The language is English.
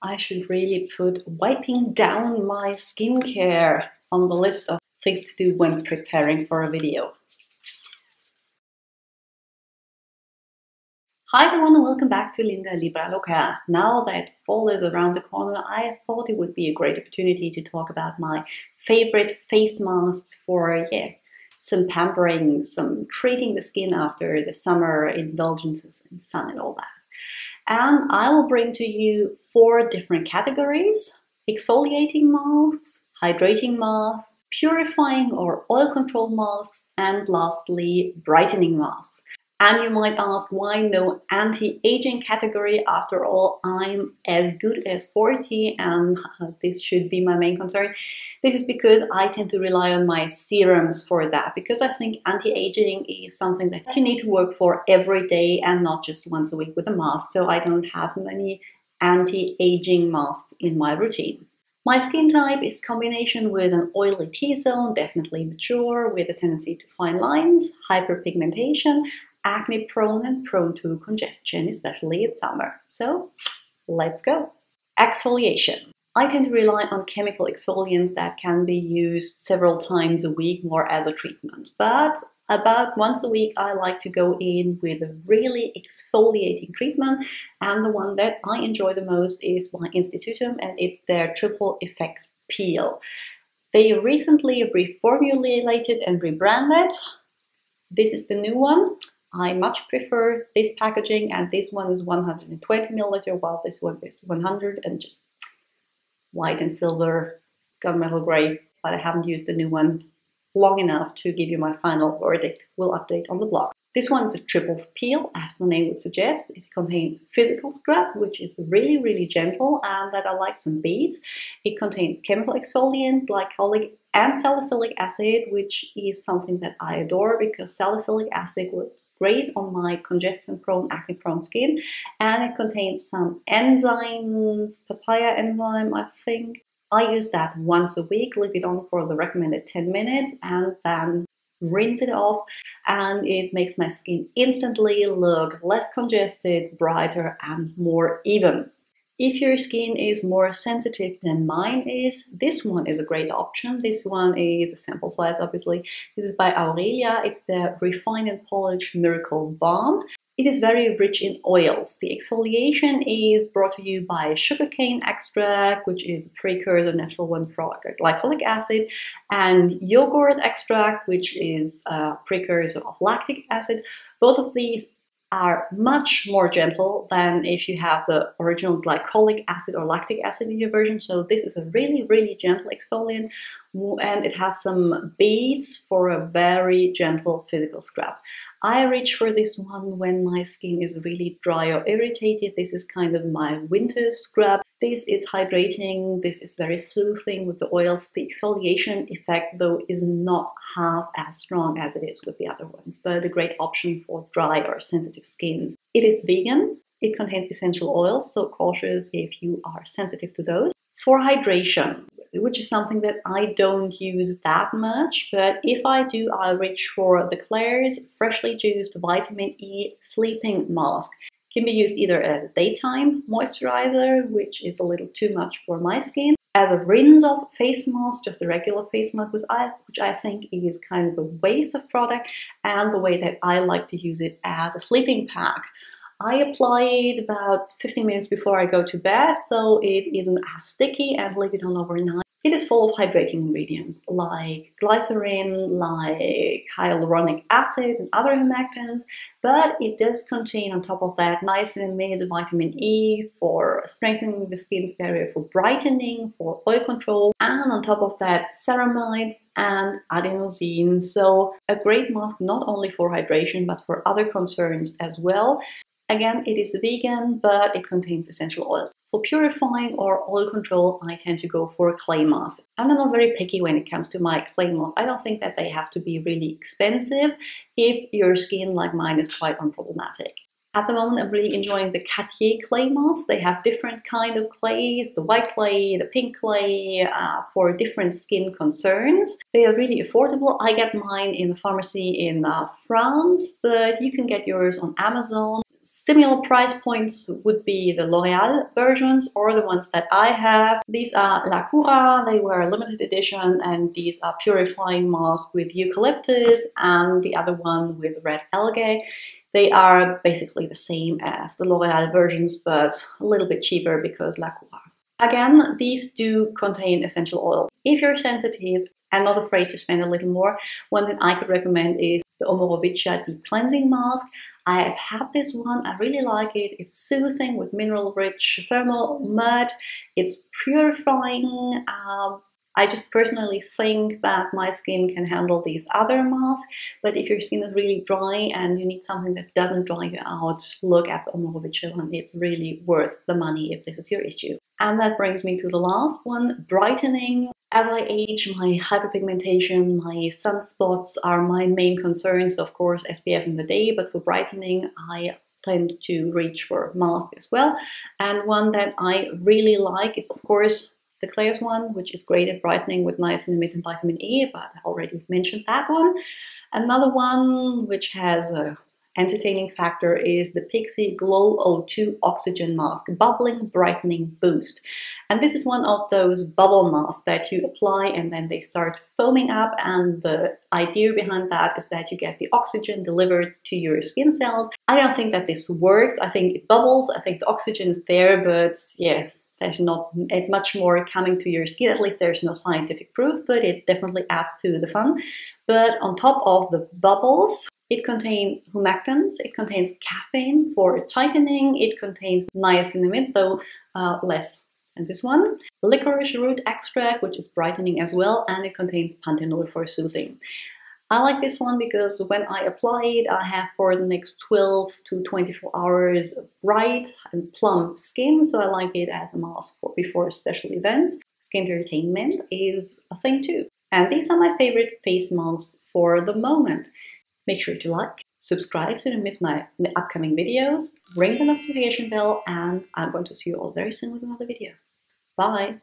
I should really put wiping down my skincare on the list of things to do when preparing for a video. Hi everyone and welcome back to lindalibraloca. Now that fall is around the corner, I thought it would be a great opportunity to talk about my favorite face masks for, some pampering, some treating the skin after the summer indulgences in sun and all that. And I will bring to you 4 different categories: exfoliating masks, hydrating masks, purifying or oil control masks, and lastly, brightening masks. And you might ask, why no anti-aging category? After all, I'm as good as 40 and this should be my main concern. This is because I tend to rely on my serums for that, because I think anti-aging is something that you need to work for every day and not just once a week with a mask. So I don't have many anti-aging masks in my routine. My skin type is combination with an oily T-zone, definitely mature, with a tendency to fine lines, hyperpigmentation, acne prone and prone to congestion, especially in summer. So let's go. Exfoliation. I tend to rely on chemical exfoliants that can be used several times a week more as a treatment. But about once a week I like to go in with a really exfoliating treatment, and the one that I enjoy the most is by Instytutum, and it's their Triple Effect Peel. They recently reformulated and rebranded. This is the new one. I much prefer this packaging, and this one is 120 milliliter, while this one is 100 and just white and silver, gunmetal gray. But I haven't used the new one long enough to give you my final verdict. We'll update on the blog. This one is a triple peel, as the name would suggest. It contains physical scrub, which is really, really gentle, and that I like some beads. It contains chemical exfoliant, glycolic and salicylic acid, which is something that I adore because salicylic acid works great on my congestion-prone, acne-prone skin. And it contains some enzymes, papaya enzyme, I think. I use that once a week, leave it on for the recommended 10 minutes, and then rinse it off, and it makes my skin instantly look less congested, brighter, and more even. If your skin is more sensitive than mine is, this one is a great option. This one is a sample size, obviously. This is by Aurelia. It's the Refine and Polish Miracle Balm. It is very rich in oils. The exfoliation is brought to you by sugarcane extract, which is a precursor, natural one for glycolic acid, and yogurt extract, which is a precursor of lactic acid. Both of these are much more gentle than if you have the original glycolic acid or lactic acid in your version. So this is a really, really gentle exfoliant, and it has some beads for a very gentle physical scrub. I reach for this one when my skin is really dry or irritated. This is kind of my winter scrub. This is hydrating. This is very soothing with the oils. The exfoliation effect, though, is not half as strong as it is with the other ones, but a great option for dry or sensitive skins. It is vegan. It contains essential oils, so cautious if you are sensitive to those. For hydration, which is something that I don't use that much, but if I do, I reach for the Claire's freshly juiced vitamin E sleeping mask. It can be used either as a daytime moisturizer, which is a little too much for my skin, as a rinse-off face mask, just a regular face mask, which I think is kind of a waste of product, and the way that I like to use it as a sleeping pack. I apply it about 15 minutes before I go to bed, so it isn't as sticky, and leave it on overnight. It is full of hydrating ingredients like glycerin, like hyaluronic acid and other humectants, but it does contain on top of that niacinamide, vitamin E for strengthening the skin's barrier, for brightening, for oil control, and on top of that ceramides and adenosine. So a great mask not only for hydration but for other concerns as well. Again, it is vegan, but it contains essential oils. For purifying or oil control, I tend to go for a clay mask. And I'm not very picky when it comes to my clay masks. I don't think that they have to be really expensive if your skin, like mine, is quite unproblematic. At the moment, I'm really enjoying the Cartier clay masks. They have different kind of clays, the white clay, the pink clay, for different skin concerns. They are really affordable. I get mine in the pharmacy in France, but you can get yours on Amazon. Similar price points would be the L'Oreal versions or the ones that I have. These are Lacura, they were a limited edition, and these are Purifying mask with eucalyptus and the other one with red algae. They are basically the same as the L'Oreal versions, but a little bit cheaper because Lacura. Again, these do contain essential oil. If you're sensitive and not afraid to spend a little more, one that I could recommend is the Omorovica Deep Cleansing Mask. I have had this one, I really like it. It's soothing with mineral-rich thermal mud. It's purifying. I just personally think that my skin can handle these other masks, but if your skin is really dry and you need something that doesn't dry you out, look at the Omorovica one. It's really worth the money if this is your issue. And that brings me to the last one, Brightening. As I age, my hyperpigmentation, my sunspots are my main concerns. Of course, SPF in the day, but for brightening, I tend to reach for mask as well. And one that I really like is, of course, the Claire's one, which is great at brightening with niacinamide and vitamin E, but I already mentioned that one. Another one which has a entertaining factor is the Pixi Glow O2 Oxygen Mask, Bubbling Brightening Boost. And this is one of those bubble masks that you apply and then they start foaming up, and the idea behind that is that you get the oxygen delivered to your skin cells. I don't think that this works. I think it bubbles, I think the oxygen is there, but yeah, there's not much more coming to your skin. At least there's no scientific proof, but it definitely adds to the fun. But on top of the bubbles, it contains humectants, it contains caffeine for tightening, it contains niacinamide, though less than this one, licorice root extract, which is brightening as well, and it contains panthenol for soothing. I like this one because when I apply it, I have for the next 12 to 24 hours bright and plump skin, so I like it as a mask for before special events. Skin entertainment is a thing too. And these are my favorite face masks for the moment. Make sure to like, subscribe so you don't miss my upcoming videos, ring the notification bell, and I'm going to see you all very soon with another video. Bye!